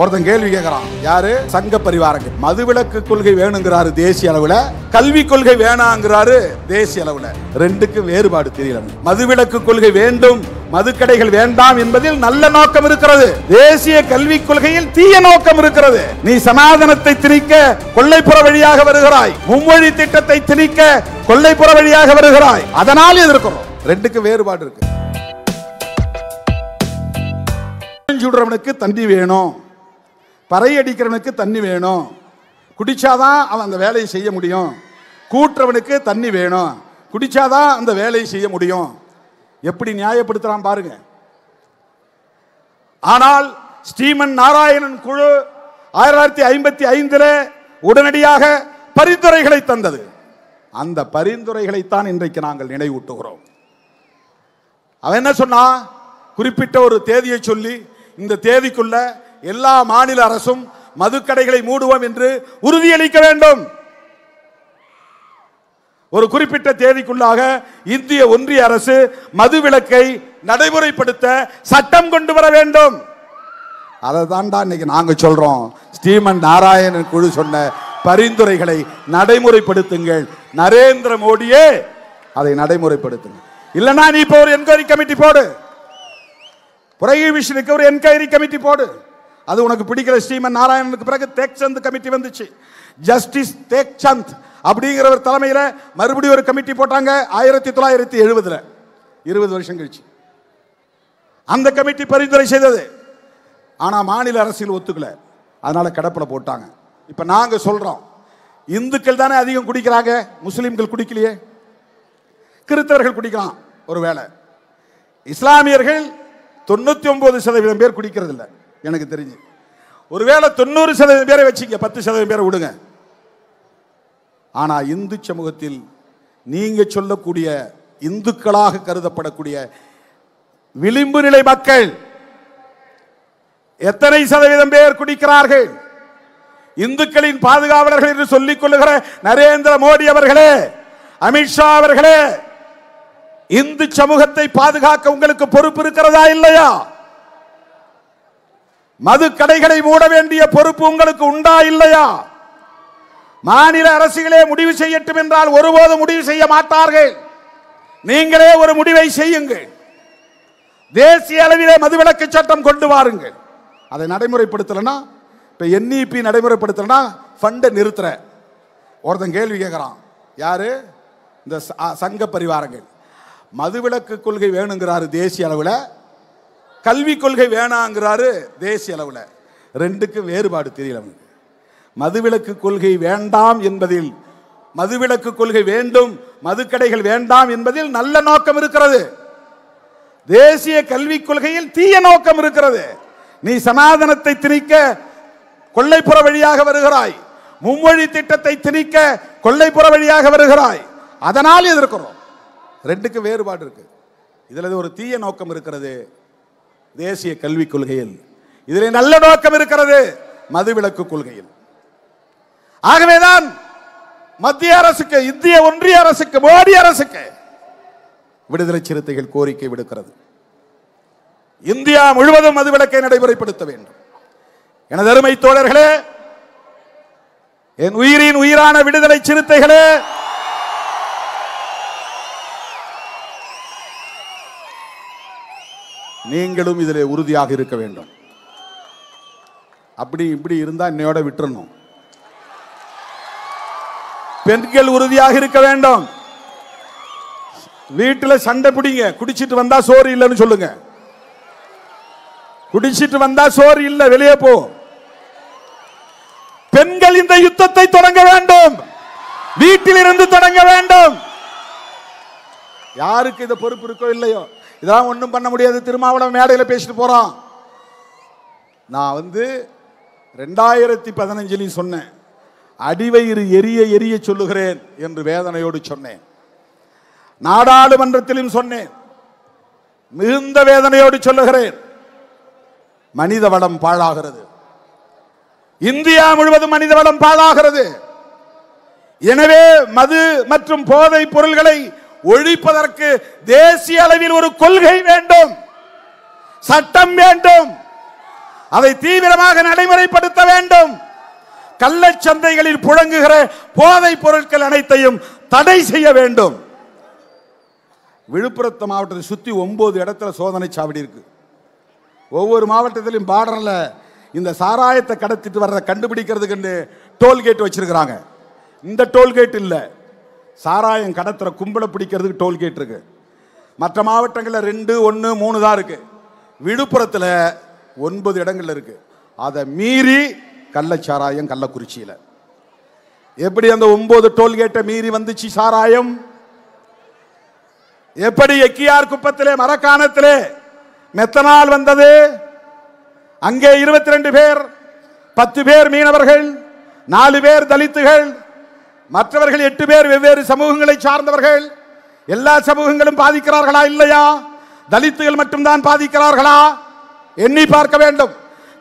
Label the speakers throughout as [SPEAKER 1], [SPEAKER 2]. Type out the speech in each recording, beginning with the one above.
[SPEAKER 1] ஒருத்தன் கேள்வி கேட்கிறான், யாரு? சங்க பரிவாரங்கள். மதுவிலக்கு கொள்கை வேணுங்கிறாரு தேசிய அளவுல, கல்வி கொள்கை வேணாங்கிறாரு தேசிய அளவுல. ரெண்டுக்கு வேறுபாடு தெரியல. மதுவிலக்கு கொள்கை வேண்டும், மதுக்கடைகள் வேண்டாம் என்பதில் நல்ல நோக்கம் இருக்கிறது. தேசிய கல்விக் கொள்கையில் தீய நோக்கம் இருக்கிறது. நீ சனாதனத்தை திணிக்க கொல்லைப்புற வழியாக வருகிறாய், மும்மொழி திட்டத்தை திணிக்க கொல்லைப்புற வழியாக வருகிறாய். அதனால் எதிர்க்கிறோம். ரெண்டுக்கு வேறுபாடு இருக்கு. சுடுறவனுக்கு தண்ணி வேணும், பறை அடிக்கிறவனுக்கு தண்ணி வேணும், குடிச்சாதான் அவன் அந்த வேலையை செய்ய முடியும். கூட்டுறவனுக்கு தண்ணி வேணும், குடிச்சாதான் அந்த வேலையை செய்ய முடியும். எப்படி நியாயப்படுத்துறான் பாருங்க. ஆனால் ஸ்ரீமன் நாராயணன் குழு 1955 உடனடியாக பரிந்துரைகளை தந்தது. அந்த பரிந்துரைகளைத்தான் இன்றைக்கு நாங்கள் நினைவூட்டுகிறோம். அவன் என்ன சொன்னா, குறிப்பிட்ட ஒரு தேதியை சொல்லி இந்த தேதிக்குள்ள எல்லா மாநில அரசும் மதுக்கடைகளை மூடுவோம் என்று உறுதியளிக்க வேண்டும். ஒரு குறிப்பிட்ட தேதிக்குள்ளாக இந்திய ஒன்றிய அரசு மதுவிலக்கை நடைமுறைப்படுத்த சட்டம் கொண்டு வர வேண்டும். அதை தான்டா இன்னைக்கு நாங்க சொல்றோம். ஸ்ரீமன் நாராயணன் குழு சொன்ன பரிந்துரைகளை நடைமுறைப்படுத்துங்கள். நரேந்திர மோடியே அதை நடைமுறைப்படுத்துங்க. இல்லைன்னா நீ இப்போ ஒரு என்கொயரி கமிட்டி போடு, புரோஹிபிஷனுக்கு ஒரு என்கொயரி கமிட்டி போடு. அது உனக்கு பிடிக்கல. ஸ்ரீமன் நாராயணனுக்கு பிறகு தேக்சந்த் கமிட்டி வந்துச்சு. ஜஸ்டிஸ் தேக்சந்த் அப்படிங்கிறவர் தலைமையில் மறுபடியும் ஒரு கமிட்டி போட்டாங்க 1970, 20 வருஷம் கழிச்சு. அந்த கமிட்டி பரிந்துரை செய்தது. ஆனா மாநில அரசியல் ஒத்துக்கல, அதனால கடப்பல போட்டாங்க. இப்ப நாங்க சொல்றோம், இந்துக்கள் தானே அதிகம் குடிக்கிறாங்க, முஸ்லிம்கள் குடிக்கலையே. கிறிஸ்தவர்கள் குடிக்கலாம் ஒருவேளை, இஸ்லாமியர்கள் 99% பேர் குடிக்கிறது இல்லை எனக்கு தெரிஞ்சு. ஒருவேளை 90% பேரை வச்சுங்க, 10% பேரை விடுங்க. ஆனா இந்து சமூகத்தில் நீங்க சொல்லக்கூடிய இந்துக்களாக கருதப்படக்கூடிய விளிம்பு நிலை மக்கள் எத்தனை சதவீதம் பேர் குடிக்கிறார்கள்? இந்துக்களின் பாதுகாவலர்கள் என்று சொல்லிக் கொள்ளுகிற நரேந்திர மோடி அவர்களே, அமித்ஷா அவர்களே, இந்து சமூகத்தை பாதுகாக்க உங்களுக்கு பொறுப்பு இருக்கிறதா இல்லையா? மது கடைகளை மூட வேண்டிய பொறுப்பு உங்களுக்கு உண்டா இல்லையா? மாநில அரசுகளே முடிவு செய்யட்டும் என்றால் ஒருபோது முடிவு செய்ய மாட்டார்கள். நீங்களே ஒரு முடிவை செய்யுங்கள். தேசிய அளவிலே மதுவிலக்கு சட்டம் கொண்டு வாருங்கள். அதை நடைமுறைப்படுத்தலனா, இப்ப NEP நடைமுறைப்படுத்தலனா ஃபண்டை நிறுத்துற. ஒருத்தன் கேள்வி கேட்கிறான், யாரு? இந்த சங்க பரிவாரங்கள். மதுவிலக்கு கொள்கை வேணுங்கிறாரு தேசிய அளவில், கல்வி கொள்கை வேணாங்கிறாரு தேசிய அளவில். ரெண்டுக்கு வேறுபாடு தெரியல. மதுவிலக்கு கொள்கை வேண்டாம் என்பதில், மதுவிலக்கு கொள்கை வேண்டும், மதுக்கடைகள் வேண்டாம் என்பதில் நல்ல நோக்கம் இருக்கிறது. தேசிய கல்விக் கொள்கையில் தீய நோக்கம் இருக்கிறது. நீ சனாதனத்தை திணிக்க கொல்லைப்புற வழியாக வருகிறாய், மும்மொழி திட்டத்தை திணிக்க கொல்லைப்புற வழியாக வருகிறாய். அதனால் எதிர்க்கிறோம். ரெண்டுக்கு வேறுபாடு இருக்கு. இதுல ஒரு தீய நோக்கம் இருக்கிறது தேசிய கல்விக் கொள்கையில், இதில் நல்ல நோக்கம் இருக்கிறது மதுவிலக்கு கொள்கையில். ஆகவேதான் மத்திய அரசுக்கு, இந்திய ஒன்றிய அரசுக்கு, மோடி அரசுக்கு விடுதலை சிறுத்தைகள் கோரிக்கை விடுக்கிறது. இந்தியா முழுவதும் மதுவிலக்கை நடைமுறைப்படுத்த வேண்டும். எனது அருமை தோழர்களே, என் உயிரின் உயிரான விடுதலை சிறுத்தைகளே, நீங்களும் இதிலே உறுதியாக இருக்க வேண்டும். அப்படி இப்படி இருந்தா என்னையோட விட்டுறணும். பெண்கள் உறுதியாக இருக்க வேண்டும். வீட்டில் சண்டை பிடிங்க, குடிச்சிட்டு வந்தா சோறு இல்லைன்னு சொல்லுங்க. குடிச்சிட்டு வந்தா சோறு இல்லை, வெளியே போ. பெண்கள் இந்த யுத்தத்தை தொடங்க வேண்டும், வீட்டில் இருந்து தொடங்க வேண்டும். யாருக்கு இந்த பொறுப்பு இருக்கோ இல்லையோ, இதெல்லாம் ஒன்றும் பண்ண முடியாது. திருமாவளவன் மேடையில் பேசிட்டு போறான். நான் 2015 சொன்னேன், அடிவயிறு எரிய எரிய சொல்லுகிறேன் என்று வேதனையோடு சொன்னேன். நாடாளுமன்றத்திலும் சொன்னேன், மிகுந்த வேதனையோடு சொல்லுகிறேன். மனித வளம் பாழாகிறது. இந்தியா முழுவதும் மனித வளம் பாழாகிறது. எனவே மது மற்றும் போதை பொருள்களை ஒழிப்பதற்கு தேசிய அளவில் ஒரு கொள்கை வேண்டும், சட்டம் வேண்டும். அதை தீவிரமாக நடைமுறைப்படுத்த வேண்டும். கள்ளச்சந்தைகளில் புழங்குகிற போதைப் பொருட்கள் அனைத்தையும் தடை செய்ய வேண்டும். விழுப்புரம் மாவட்டத்தை சுற்றி 9 இடத்துல சோதனை சாவடி இருக்கு. ஒவ்வொரு மாவட்டத்திலும் பார்டர்ல இந்த சாராயத்தை கடத்திட்டு வர்றதை கண்டுபிடிக்கிறதுக்கு டோல்கேட் வச்சிருக்கிறாங்க. இந்த டோல்கேட் இல்ல, சாராயம் கடத்துற கும்பலை பிடிக்கிறதுக்கு டோல்கேட் இருக்கு. மற்ற மாவட்டங்களில் 2, 1, 3 தான் இருக்கு. விழுப்புரத்தில் 9 இடங்கள்ல இருக்கு. அதை மீறி கள்ளச்சாராயம் கள்ளக்குறிச்சியில் எப்படி அந்த 9 டோல்கேட்டை மீறி வந்துச்சு சாராயம்? எப்படி எக்கியார் குப்பத்திலே மரக்காணத்திலே மெத்தனால் வந்தது? அங்கே 22 பேர், 10 பேர் மீனவர்கள், 4 பேர் தலித்துகள், மற்றவர்கள் 8 பேர் வெவ்வேறு சமூகங்களை சார்ந்தவர்கள். எல்லா சமூகங்களும் பாதிக்கிறார்களா இல்லையா? தலித்துகள் மட்டும்தான் பாதிக்கிறார்களா? எண்ணி பார்க்க வேண்டும்.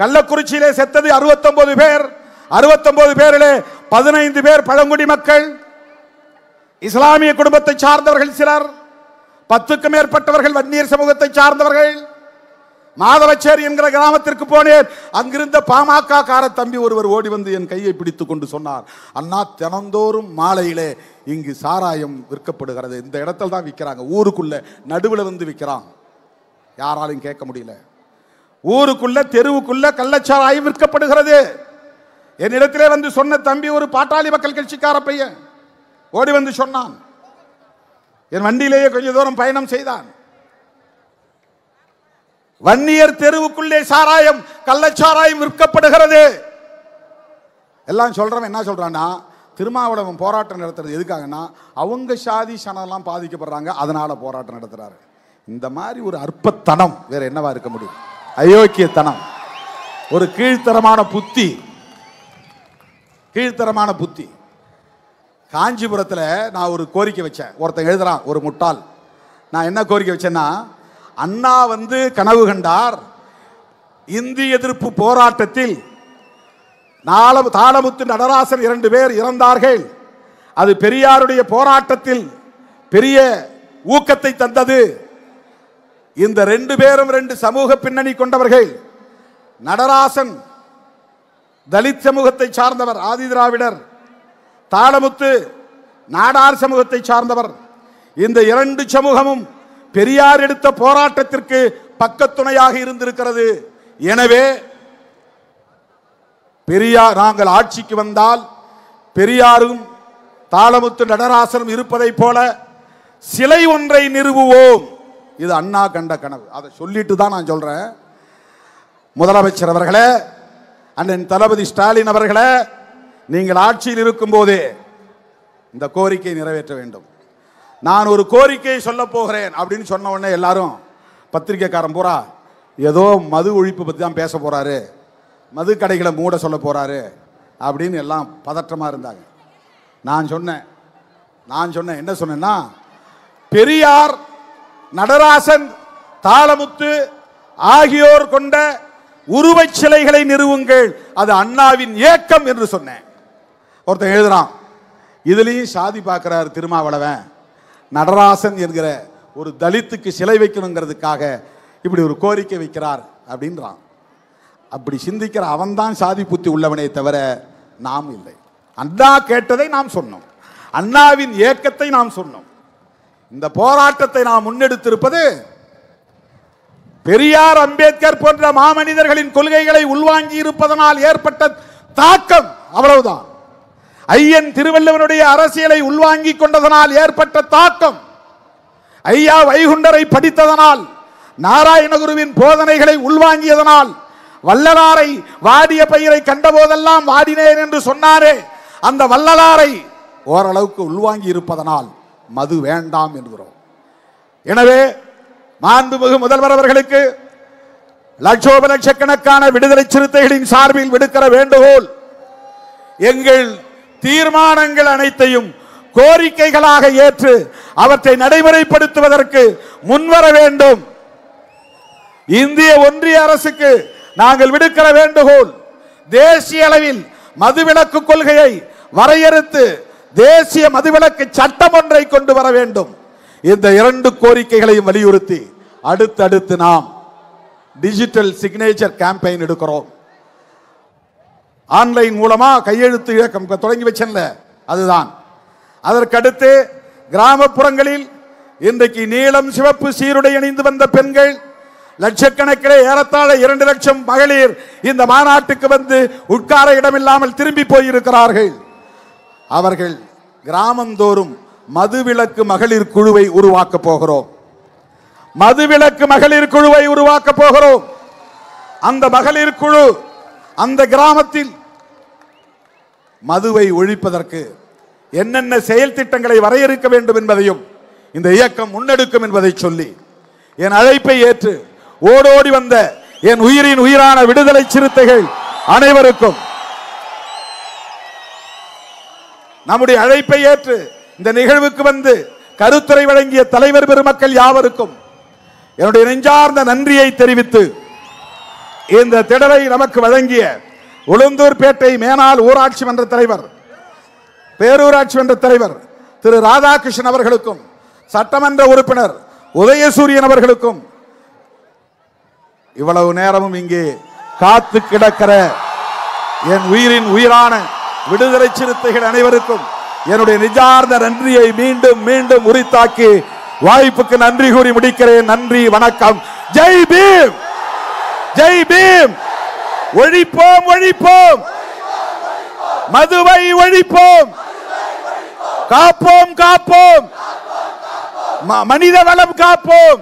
[SPEAKER 1] கள்ளக்குறிச்சியிலே செத்தது 69 பேர். 69 பேரிலே 15 பேர் பழங்குடி மக்கள், இஸ்லாமிய குடும்பத்தை சார்ந்தவர்கள் சிலர், 10க்கும் மேற்பட்டவர்கள் வன்னியர் சமூகத்தை சார்ந்தவர்கள். மாதவச்சேரி என்கிற கிராமத்திற்கு போனேன். அங்கிருந்த பாமக கார தம்பி ஒருவர் ஓடி வந்து என் கையை பிடித்துக் கொண்டு சொன்னார், அண்ணா தினந்தோறும் மாலையிலே இங்கு சாராயம் விற்கப்படுகிறது. இந்த இடத்துல தான் விற்கிறாங்க, ஊருக்குள்ள நடுவில் வந்து விற்கிறாங்க, யாராலும் கேட்க முடியல. ஊருக்குள்ள தெருவுக்குள்ள கள்ளச்சாராயம் விற்கப்படுகிறது. என்னிடத்திலே வந்து சொன்ன தம்பி ஒரு பாட்டாளி மக்கள் கட்சிக்கார பையன் ஓடி வந்து சொன்னான். என் வண்டியிலேயே கொஞ்ச தூரம் பயணம் செய்தான். வன்னியர் தெருவுக்குள்ளே சாராயம் கள்ளச்சாராயம் விற்கப்படுகிறது. எல்லாம் சொல்றவன் என்ன சொல்றான்னா, திருமாவளவன் போராட்டம் நடத்துறது எதுக்காகனா அவங்க சாதி சனம்லாம் பாதிக்கப்படுறாங்க, அதனால போராட்டம் நடத்துறாரு. இந்த மாதிரி ஒரு அற்பத்தனம் வேற என்னவா இருக்க முடியும்? அயோக்கியத்தனம், ஒரு கீழ்த்தரமான புத்தி, கீழ்த்தரமான புத்தி. காஞ்சிபுரத்தில் நான் ஒரு கோரிக்கை வச்சேன். ஒருத்தன் எழுதுறான், ஒரு முட்டாள். நான் என்ன கோரிக்கை வச்சேன்னா, அண்ணா வந்து கனவு கண்டார், இந்திய எதிர்ப்பு போராட்டத்தில் தாளமுத்து நடராசன் 2 பேர் இறந்தார்கள். அது பெரியாருடைய போராட்டத்தில் பெரிய ஊக்கத்தை தந்தது. இந்த 2 பேரும் 2 சமூக பின்னணி கொண்டவர்கள். நடராசன் தலித் சமூகத்தை சார்ந்தவர், ஆதி திராவிடர். தாளமுத்து நாடார் சமூகத்தை சார்ந்தவர். இந்த 2 சமூகமும் பெரியார் எடுத்த போராட்டத்திற்கு பக்கத்துணையாக இருந்திருக்கிறது. எனவே பெரியார் நாங்கள் ஆட்சிக்கு வந்தால் பெரியாரும் தாளமுத்து நடராசனும் இருப்பதை போல சிலை ஒன்றை நிறுவுவோம். இது அண்ணா கண்ட கனவு. அதை சொல்லிட்டு தான் நான் சொல்றேன். முதலமைச்சர் அவர்களே, அண்ணன் தளபதி ஸ்டாலின் அவர்களே, நீங்கள் ஆட்சியில் இருக்கும் போதே இந்த கோரிக்கை நிறைவேற்ற வேண்டும். நான் ஒரு கோரிக்கையை சொல்ல போகிறேன் அப்படின்னு சொன்ன உடனே எல்லாரும் பத்திரிகைக்காரன் பூரா ஏதோ மது ஒழிப்பு பற்றி தான் பேச போறாரு, மது கடைகளை மூட சொல்ல போறாரு அப்படின்னு எல்லாம் பதற்றமா இருந்தாங்க. நான் சொன்னேன் என்ன சொன்னேன்னா, பெரியார், நடராசன், தாளமுத்து ஆகியோர் கொண்ட உருவச் சிலைகளை நிறுவுங்கள், அது அண்ணாவின் ஏக்கம் என்று சொன்னேன். ஒருத்தன் எழுதுறான், இதுலயும் சாதி பார்க்கிறார் திருமாவளவன், நடராசன் என்கிற ஒரு தலித்துக்கு சிலை வைக்கணுங்கிறதுக்காக இப்படி ஒரு கோரிக்கை வைக்கிறார் அப்படின்றான். அப்படி சிந்திக்கிற அவன் தான் சாதி புத்தி உள்ளவனே தவிர நாம் இல்லை. அண்ணா கேட்டதை நாம் சொன்னோம், அண்ணாவின் ஏக்கத்தை நாம் சொன்னோம். இந்த போராட்டத்தை நாம் முன்னெடுத்திருப்பது பெரியார், அம்பேத்கர் போன்ற மாமனிதர்களின் கொள்கைகளை உள்வாங்கி இருப்பதனால் ஏற்பட்ட தாக்கம், அவ்வளவுதான். ஐயன் திருவள்ளுவனுடைய அரசியலை உள்வாங்கி கொண்டதனால் ஏற்பட்ட தாக்கம், ஐயா வைகுண்டரை படித்ததனால், நாராயணகுருவின் போதனைகளை உள்வாங்கியதனால், வள்ளலாரை வாடிய பயிரை கண்டபோதெல்லாம் வாடினேன் என்று சொன்னாரே, அந்த வள்ளலாரை ஓரளவுக்கு உள்வாங்கி இருப்பதனால் மது வேண்டாம் என்கிறோம். எனவே மாண்புமிகு முதல்வர் அவர்களுக்கு லட்சோப லட்சக்கணக்கான விடுதலை சிறுத்தைகளின் சார்பில் விடுக்கிற வேண்டுகோள், எங்கள் தீர்மானங்கள் அனைத்தையும் கோரிக்கைகளாக ஏற்று அவற்றை நடைமுறைப்படுத்துவதற்கு முன்வர வேண்டும். இந்திய ஒன்றிய அரசுக்கு நாங்கள் விடுக்கிற வேண்டுகோள், தேசிய அளவில் மதுவிலக்கு கொள்கையை வரையறுத்து தேசிய மதுவிலக்கு சட்டம் ஒன்றை கொண்டு வர வேண்டும். இந்த 2 கோரிக்கைகளையும் வலியுறுத்தி அடுத்தடுத்து நாம் டிஜிட்டல் சிக்னேச்சர் கேம்பெயின் எடுக்கிறோம். ஆன்லைன் மூலமா கையெழுத்து இயக்கம் தொடங்கி வச்சேன்ல, அதுதான். அதற்கடுத்து கிராமப்புறங்களில் இன்றைக்கு நீலம் சிவப்பு சீருடை அணிந்து வந்த பெண்கள் லட்சக்கணக்கிலே, ஏறத்தாழ 2 லட்சம் மகளிர் இந்த மாநாட்டுக்கு வந்து உட்கார இடமில்லாமல் திரும்பி போயிருக்கிறார்கள். அவர்கள் கிராமந்தோறும் மதுவிலக்கு மகளிர் குழுவை உருவாக்க போகிறோம். மதுவிலக்கு மகளிர் குழுவை உருவாக்க போகிறோம். அந்த மகளிர் குழு அந்த கிராமத்தில் மதுவை ஒழிப்பதற்கு என்னென்ன செயல் திட்டங்களை வரையறுக்க வேண்டும் என்பதையும் இந்த இயக்கம் முன்னெடுக்கும் என்பதை சொல்லி என் அழைப்பை ஏற்று ஓடோடி வந்த என் உயிரின் உயிரான விடுதலை சிறுத்தைகள் அனைவருக்கும், நம்முடைய அழைப்பை ஏற்று இந்த நிகழ்வுக்கு வந்து கருத்துரை வழங்கிய தலைவர் பெருமக்கள் யாவருக்கும் என்னுடைய நெஞ்சார்ந்த நன்றியை தெரிவித்து, இந்த திடலை நமக்கு வழங்கிய உளுந்தூர்பேட்டை மேனாள் ஊராட்சி மன்ற தலைவர், பேரூராட்சி மன்ற தலைவர் திரு ராதாகிருஷ்ணன் அவர்களுக்கும், சட்டமன்ற உறுப்பினர் உதயசூரியன் அவர்களுக்கும், இவ்வளவு நேரமும் இங்கே காத்து கிடக்கிற என் உயிரின் உயிரான விடுதலை சிறுத்தைகள் அனைவருக்கும் என்னுடைய நிஜார்ந்த நன்றியை மீண்டும் மீண்டும் உரித்தாக்கி வாய்ப்புக்கு நன்றி கூறி முடிக்கிறேன். நன்றி, வணக்கம். ஜெய் பீம், ஜெய் பீம். ஒழிப்போம், ஒழிப்போம், மதுவை ஒழிப்போம், காப்போம், காப்போம், மனித வளம் காப்போம்.